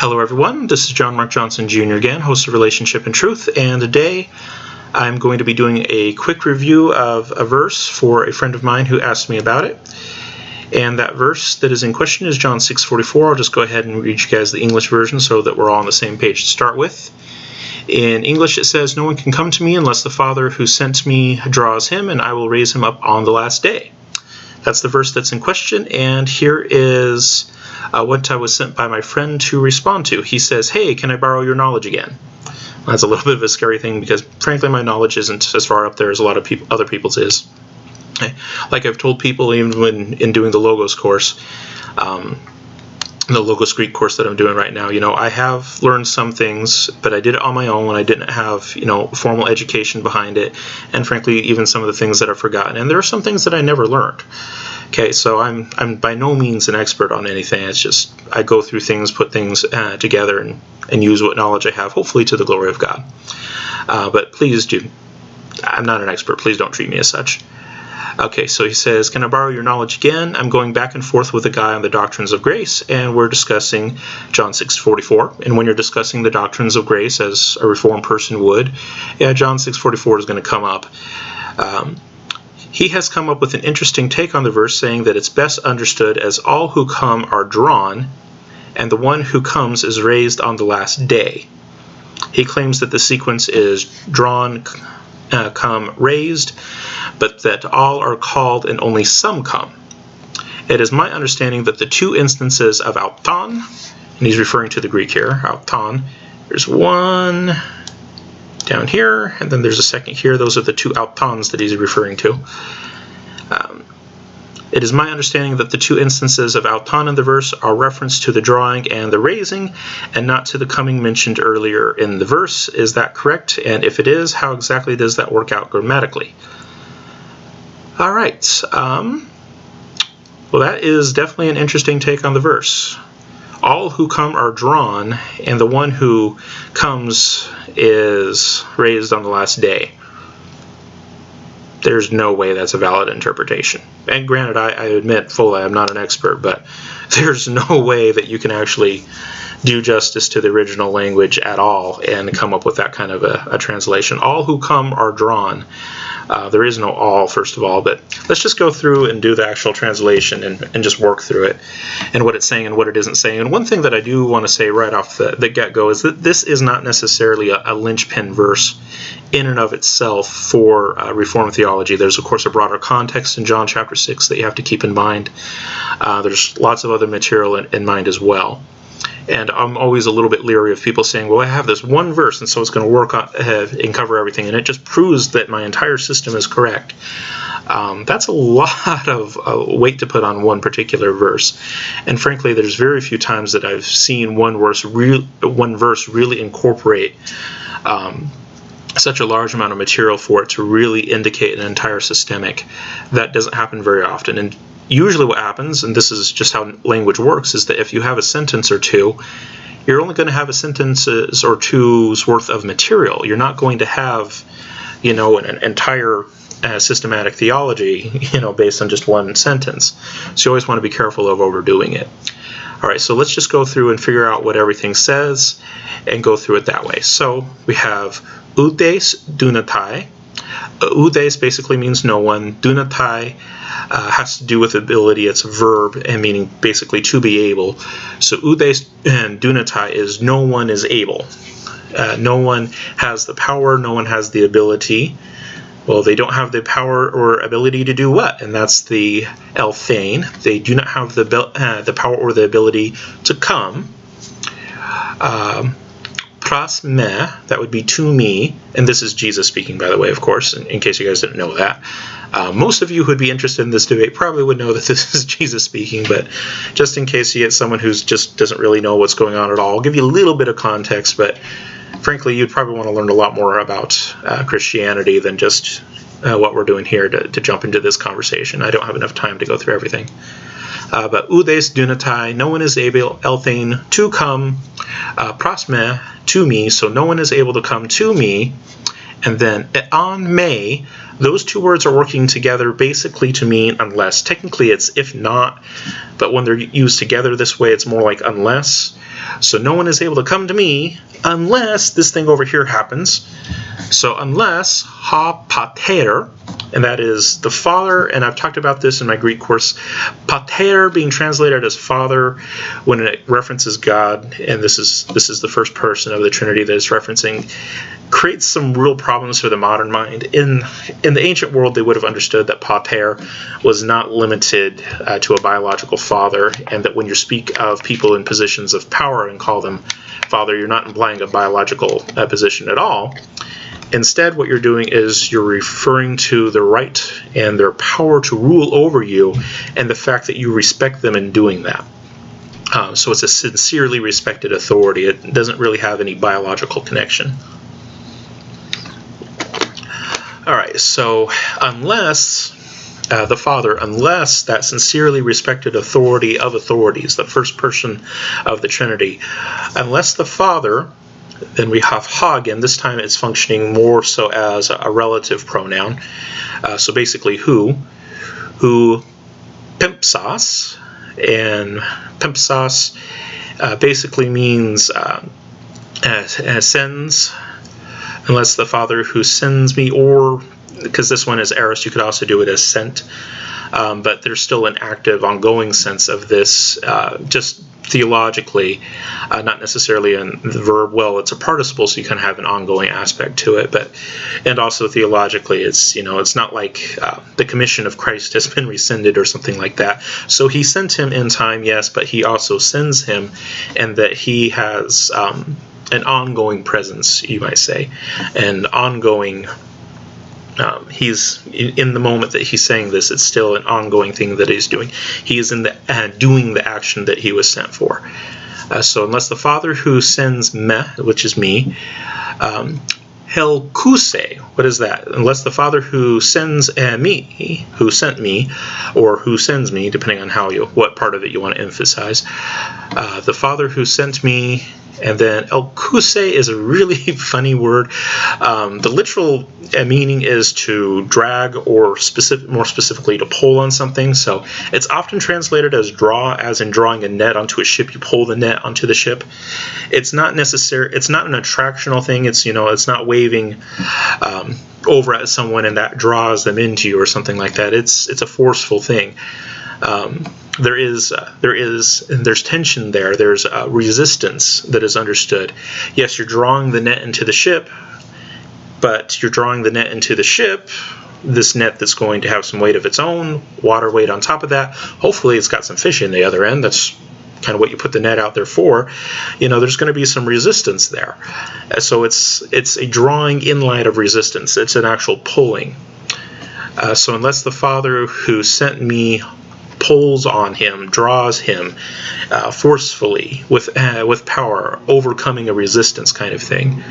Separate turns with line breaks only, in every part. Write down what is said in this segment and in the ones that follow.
Hello everyone, this is John Mark Johnson Jr. again, host of Relationship and Truth, and today I'm going to be doing a quick review of a verse for a friend of mine who asked me about it. And that verse that is in question is John 6:44. I'll just go ahead and read you guys the English version so that we're all on the same page to start with. In English it says, "No one can come to me unless the Father who sent me draws him, and I will raise him up on the last day." That's the verse that's in question, and here is what I was sent by my friend to respond to. He says, "Hey, can I borrow your knowledge again?" That's a little bit of a scary thing because, frankly, my knowledge isn't as far up there as a lot of other people's is. Like I've told people, even when in doing the Logos course, the Logos Greek course that I'm doing right now, I have learned some things, but I did it on my own when I didn't have, formal education behind it, and frankly, even some of the things that I've forgotten. And there are some things that I never learned. Okay, so I'm by no means an expert on anything. It's just I go through things, put things together, and use what knowledge I have, hopefully to the glory of God. But please do. I'm not an expert. Please don't treat me as such. Okay, so he says, "Can I borrow your knowledge again? I'm going back and forth with a guy on the doctrines of grace, and we're discussing John 6:44. And when you're discussing the doctrines of grace, as a Reformed person would, John 6:44 is going to come up. He has come up with an interesting take on the verse, saying that it's best understood as all who come are drawn, and the one who comes is raised on the last day. He claims that the sequence is drawn, come, raised, but that all are called and only some come. It is my understanding that the two instances of auton," and he's referring to the Greek here, auton, there's one down here, and then there's a second here. Those are the two autons that he's referring to. It is my understanding that the two instances of auton in the verse are reference to the drawing and the raising, and not to the coming mentioned earlier in the verse. Is that correct? And if it is, how exactly does that work out grammatically? All right. Well, that is definitely an interesting take on the verse. All who come are drawn, and the one who comes is raised on the last day. There's no way that's a valid interpretation. And granted, I admit fully I'm not an expert, but there's no way that you can actually do justice to the original language at all and come up with that kind of a translation. All who come are drawn. There is no all, first of all, but let's just go through and do the actual translation and just work through it and what it's saying and what it isn't saying. And one thing that I do want to say right off the get-go is that this is not necessarily a linchpin verse in and of itself for Reformed theology. There's, of course, a broader context in John chapter 6 that you have to keep in mind. There's lots of other material in mind as well. And I'm always a little bit leery of people saying, well, I have this one verse, and so it's going to work and cover everything, and it just proves that my entire system is correct. That's a lot of weight to put on one particular verse. And frankly, there's very few times that I've seen one verse really incorporate such a large amount of material for it to really indicate an entire systemic. That doesn't happen very often. And usually what happens, and this is just how language works, is that if you have a sentence or two, you're only going to have a sentence or two's worth of material. You're not going to have, an entire systematic theology, based on just one sentence. So you always want to be careful of overdoing it. All right, so let's just go through and figure out what everything says and go through it that way. So we have oudes dunatai. Oudes basically means no one. Dunatai has to do with ability. It's a verb and meaning basically to be able. So oudes and dunatai is no one is able. No one has the power. No one has the ability. Well, they don't have the power or ability to do what? And that's the elthein. They do not have the power or the ability to come. Pras me, that would be to me, and this is Jesus speaking, by the way, of course, in case you guys didn't know that. Most of you who would be interested in this debate probably would know that this is Jesus speaking, but just in case you get someone who just doesn't really know what's going on at all, I'll give you a little bit of context, but frankly, you'd probably want to learn a lot more about Christianity than just what we're doing here to jump into this conversation. I don't have enough time to go through everything. But oudes dunatai, no one is able, elthein, to come, pras me, to me, so no one is able to come to me, and then on may. Those two words are working together basically to mean unless. Technically it's if not, but when they're used together this way, it's more like unless. So no one is able to come to me unless this thing over here happens. So unless ha pater, and that is the Father, and I've talked about this in my Greek course. Pater being translated as Father when it references God, and this is the first person of the Trinity that it's referencing, creates some real problems for the modern mind. In the ancient world, they would have understood that pater was not limited to a biological father, and that when you speak of people in positions of power and call them father, you're not implying a biological position at all. Instead, what you're doing is you're referring to the right and their power to rule over you, and the fact that you respect them in doing that. So it's a sincerely respected authority. It doesn't really have any biological connection. All right, so unless the Father, unless that sincerely respected authority of authorities, the first person of the Trinity, unless the Father, then we have ha again. This time it's functioning more so as a relative pronoun. So basically who pimpsas, and pimpsas basically means sends. Unless the Father who sends me, or because this one is aorist, you could also do it as sent. But there's still an active, ongoing sense of this, just theologically, not necessarily in the verb. Well, it's a participle, so you kind of have an ongoing aspect to it. And also theologically, it's it's not like the commission of Christ has been rescinded or something like that. So he sent him in time, yes, but he also sends him, and that he has an ongoing presence, you might say, and ongoing. He's in the moment that he's saying this, it's still an ongoing thing that he's doing. He is in the doing the action that he was sent for. So unless the Father who sends me, which is me, helkuse, what is that? Unless the Father who sends me, who sent me, or who sends me, depending on what part of it you want to emphasize, the Father who sent me. And then elkuse is a really funny word. The literal meaning is to drag, or more specifically to pull on something. So it's often translated as draw, as in drawing a net onto a ship. You pull the net onto the ship. It's not necessary. It's not an attractional thing. It's it's not waving over at someone and that draws them into you or something like that. It's a forceful thing. There's tension there. There's resistance that is understood. Yes, you're drawing the net into the ship, but you're drawing the net into the ship, this net that's going to have some weight of its own, water weight on top of that. Hopefully it's got some fish in the other end. That's kind of what you put the net out there for. There's going to be some resistance there. So it's a drawing in light of resistance. It's an actual pulling. So unless the Father who sent me pulls on him, draws him forcefully with power, overcoming a resistance kind of thing,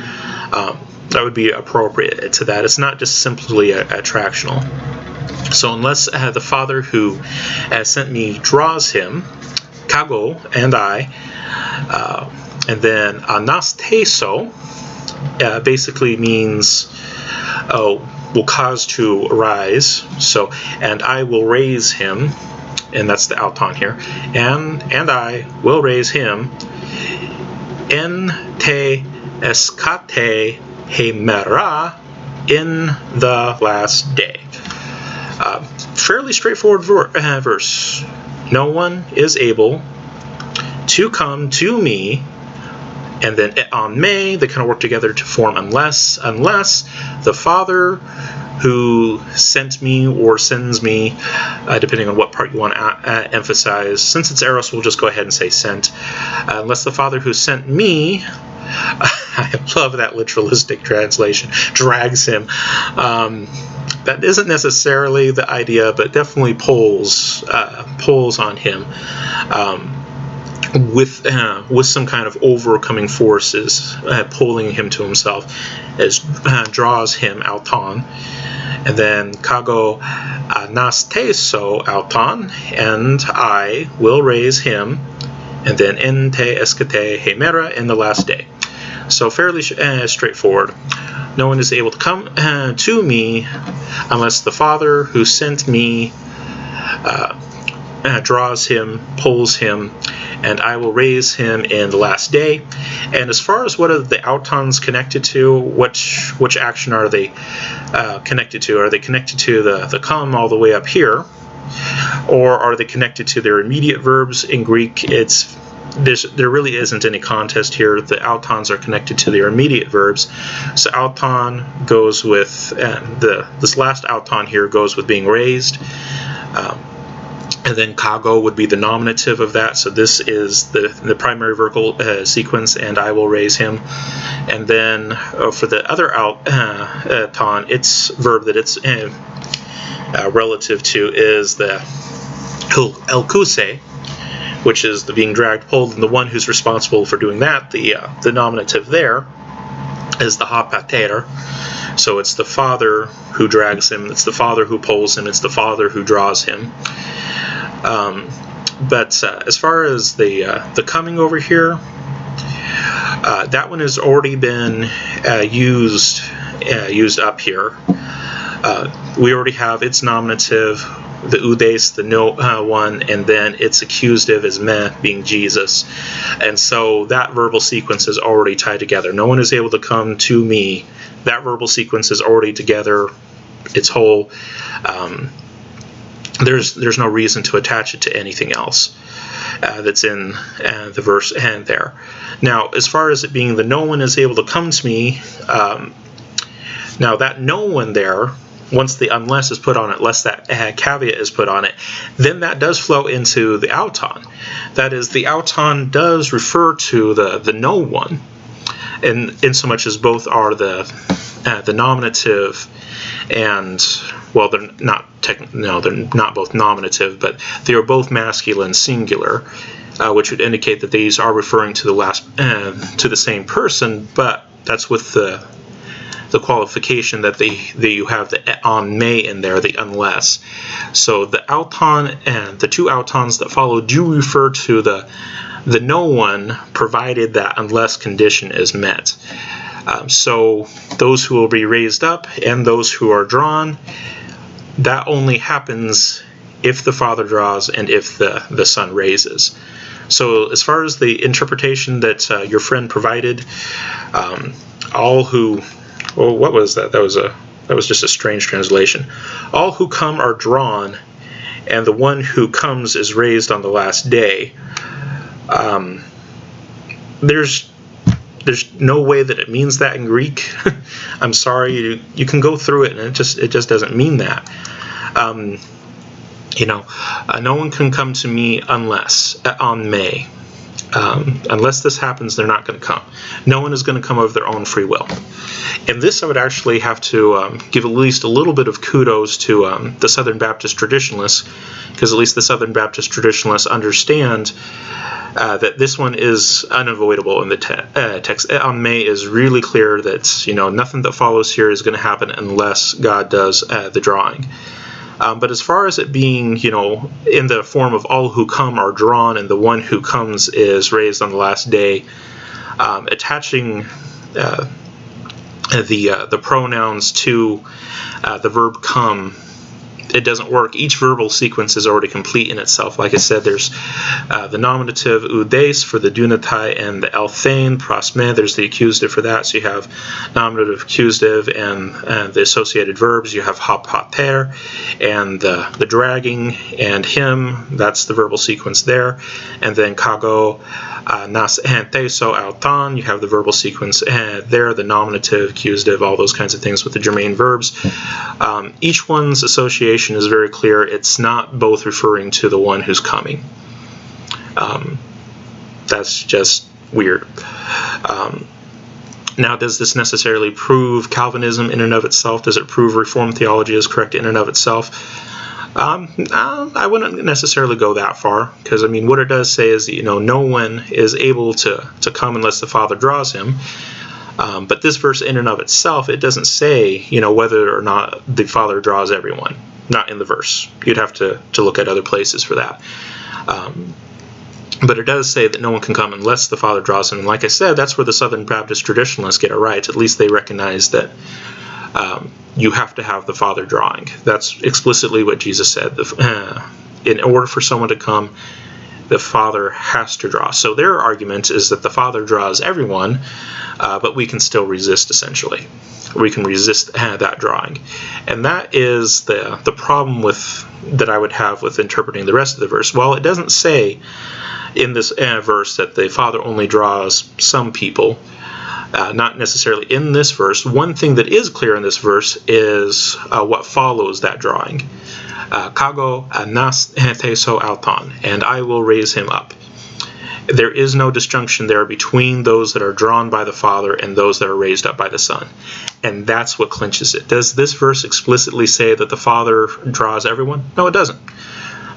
that would be appropriate to that. It's not just simply attractional. So unless the Father who sent me draws him, kago, and I, and then anasteso basically means will cause to arise. So, and I will raise him. And that's the auton here. And I will raise him. En te escate hemera, in the last day. Fairly straightforward verse. No one is able to come to me, and then on may, they kind of work together to form unless the Father who sent me or sends me, depending on what part you want to emphasize. Since it's eros, we'll just go ahead and say sent. Unless the Father who sent me, I love that literalistic translation, drags him. That isn't necessarily the idea, but definitely pulls on him. With some kind of overcoming forces, pulling him to himself, as draws him auton, and then kago anasteso auton, and I will raise him, and then en te escate hemera, in the last day. So fairly straightforward. No one is able to come to me unless the Father who sent me draws him, pulls him, and I will raise him in the last day. And as far as what are the autons connected to, which action are they connected to? Are they connected to the come all the way up here, or are they connected to their immediate verbs? In Greek, there really isn't any contest here. The autons are connected to their immediate verbs. So auton goes with this last auton here goes with being raised. And then kago would be the nominative of that. So this is the primary vertical sequence, and I will raise him. And then for the other auton, its verb that it's relative to is the elkuse, which is the being dragged, pulled, and the one who's responsible for doing that, the nominative there, is the ha pater. So it's the Father who drags him, it's the Father who pulls him, it's the Father who draws him. But as far as the coming over here, that one has already been used up here. We already have its nominative, the oudes, the no one, and then its accusative is me, being Jesus. And so that verbal sequence is already tied together. No one is able to come to me. That verbal sequence is already together. It's whole. There's no reason to attach it to anything else that's in the verse and there. Now, as far as it being the no one is able to come to me, now that no one there, once the unless is put on it, less that caveat is put on it, then that does flow into the auton. That is, the auton does refer to the no one, and in so much as both are the nominative and, well, they're not both nominative, but they are both masculine singular, which would indicate that these are referring to the same person, but that's with the qualification that you have the on may in there, the unless. So the auton and the two autons that follow do refer to the no one, provided that unless condition is met. So those who will be raised up and those who are drawn, that only happens if the Father draws and if the Son raises. So as far as the interpretation that your friend provided, all who, well, what was that? That was just a strange translation. All who come are drawn, and the one who comes is raised on the last day. There's no way that it means that in Greek. I'm sorry, you can go through it, and it just doesn't mean that. No one can come to me unless on may. Unless this happens, they're not going to come. No one is going to come of their own free will. And this I would actually have to give at least a little bit of kudos to the Southern Baptist traditionalists, because at least the Southern Baptist traditionalists understand that this one is unavoidable in the text. On may is really clear that nothing that follows here is going to happen unless God does the drawing. But as far as it being, in the form of all who come are drawn and the one who comes is raised on the last day, attaching the pronouns to the verb come, it doesn't work. Each verbal sequence is already complete in itself. Like I said, there's the nominative oudes for the dunatai and the elthein prosme. There's the accusative for that. So you have nominative, accusative, and the associated verbs. You have ha pater and the dragging and him. That's the verbal sequence there. And then kago nas so auton. You have the verbal sequence there, the nominative, accusative, all those kinds of things with the germane verbs. Each one's association is very clear. It's not both referring to the one who's coming. That's just weird. Now, does this necessarily prove Calvinism in and of itself? Does it prove Reformed theology is correct in and of itself? I wouldn't necessarily go that far, because what it does say is that, no one is able to come unless the Father draws him. But this verse in and of itself, it doesn't say, whether or not the Father draws everyone. Not in the verse. You'd have to look at other places for that. But it does say that no one can come unless the Father draws him. And like I said, that's where the Southern Baptist traditionalists get it right. At least they recognize that you have to have the Father drawing. That's explicitly what Jesus said. In order for someone to come, the Father has to draw. So their argument is that the Father draws everyone, but we can still resist, essentially. We can resist that drawing. And that is the problem that I would have with interpreting the rest of the verse. Well, it doesn't say in this verse that the Father only draws some people. Not necessarily in this verse. One thing that is clear in this verse is what follows that drawing. Kago nas theso auton, and I will raise him up. There is no disjunction there between those that are drawn by the Father and those that are raised up by the Son. And that's what clinches it. Does this verse explicitly say that the Father draws everyone? No, it doesn't.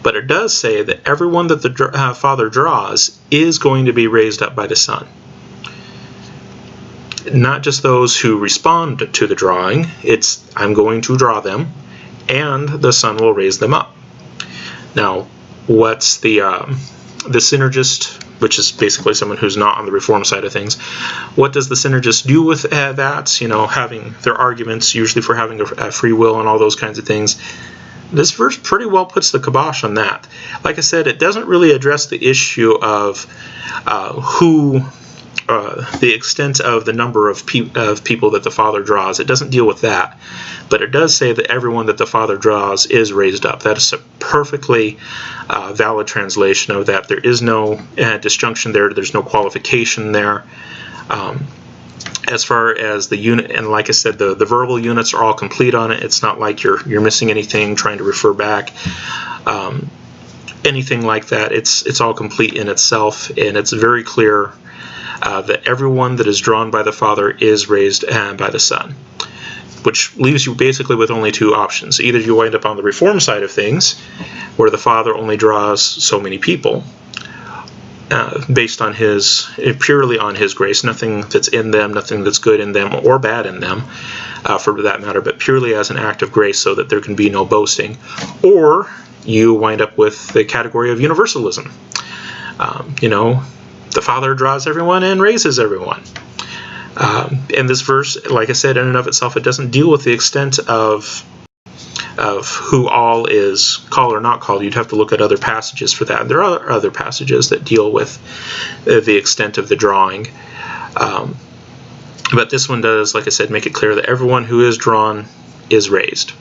But it does say that everyone that the Father draws is going to be raised up by the Son. Not just those who respond to the drawing. It's, I'm going to draw them, and the Son will raise them up. Now, what's the synergist, which is basically someone who's not on the Reform side of things, what does the synergist do with that? You know, having their arguments, usually for having a free will and all those kinds of things. This verse pretty well puts the kibosh on that. Like I said, it doesn't really address the issue of the extent of the number of people that the Father draws. It doesn't deal with that. But it does say that everyone that the Father draws is raised up. That is a perfectly valid translation of that. There is no disjunction there. There's no qualification there. As far as the unit, and like I said, the verbal units are all complete on it. It's not like you're missing anything, trying to refer back. Anything like that. It's all complete in itself, and it's very clear that everyone that is drawn by the Father is raised by the Son, which leaves you basically with only two options. Either you wind up on the Reform side of things, where the Father only draws so many people, based on purely on His grace, nothing that's in them, nothing that's good in them or bad in them, for that matter, but purely as an act of grace so that there can be no boasting. Or you wind up with the category of universalism. The Father draws everyone and raises everyone. And this verse, like I said, in and of itself, it doesn't deal with the extent of who all is called or not called. You'd have to look at other passages for that. There are other passages that deal with the extent of the drawing. But this one does, like I said, make it clear that everyone who is drawn is raised.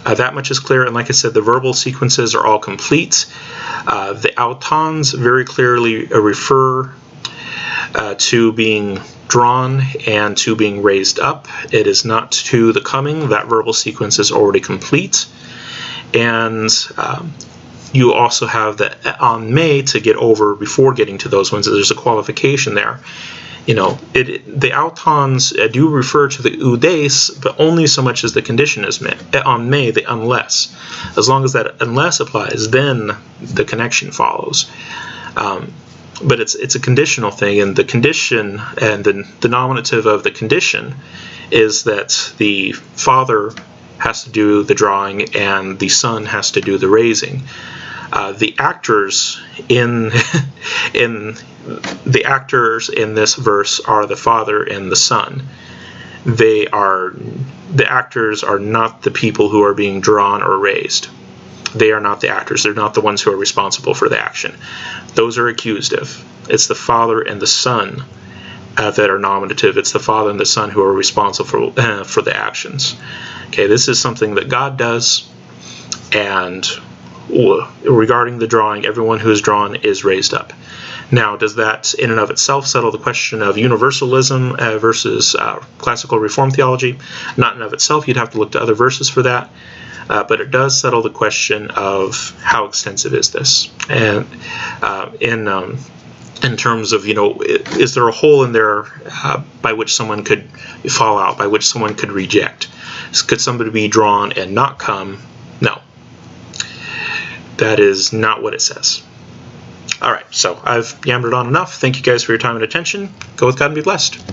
That much is clear, and like I said, the verbal sequences are all complete. The autons very clearly refer to being drawn and to being raised up. It is not to the coming. That verbal sequence is already complete. And you also have the on may to get over before getting to those ones. There's a qualification there. The autons do refer to the oudes, but only so much as the condition is met. On may, the unless. As long as that unless applies, then the connection follows. But it's a conditional thing, and the condition and the nominative of the condition is that the Father has to do the drawing and the Son has to do the raising. The actors in this verse are the Father and the Son. The actors are not the people who are being drawn or raised. They are not the actors. They're not the ones who are responsible for the action. Those are accused of. It's the Father and the Son that are nominative. It's the Father and the Son who are responsible for the actions. Okay, this is something that God does, and regarding the drawing, everyone who is drawn is raised up. Now, does that in and of itself settle the question of universalism versus classical Reform theology? Not in and of itself. You'd have to look to other verses for that. But it does settle the question of how extensive is this, and in terms of, is there a hole in there by which someone could fall out, by which someone could reject? Could somebody be drawn and not come? No. That is not what it says. All right, so I've yammered on enough. Thank you guys for your time and attention. Go with God and be blessed.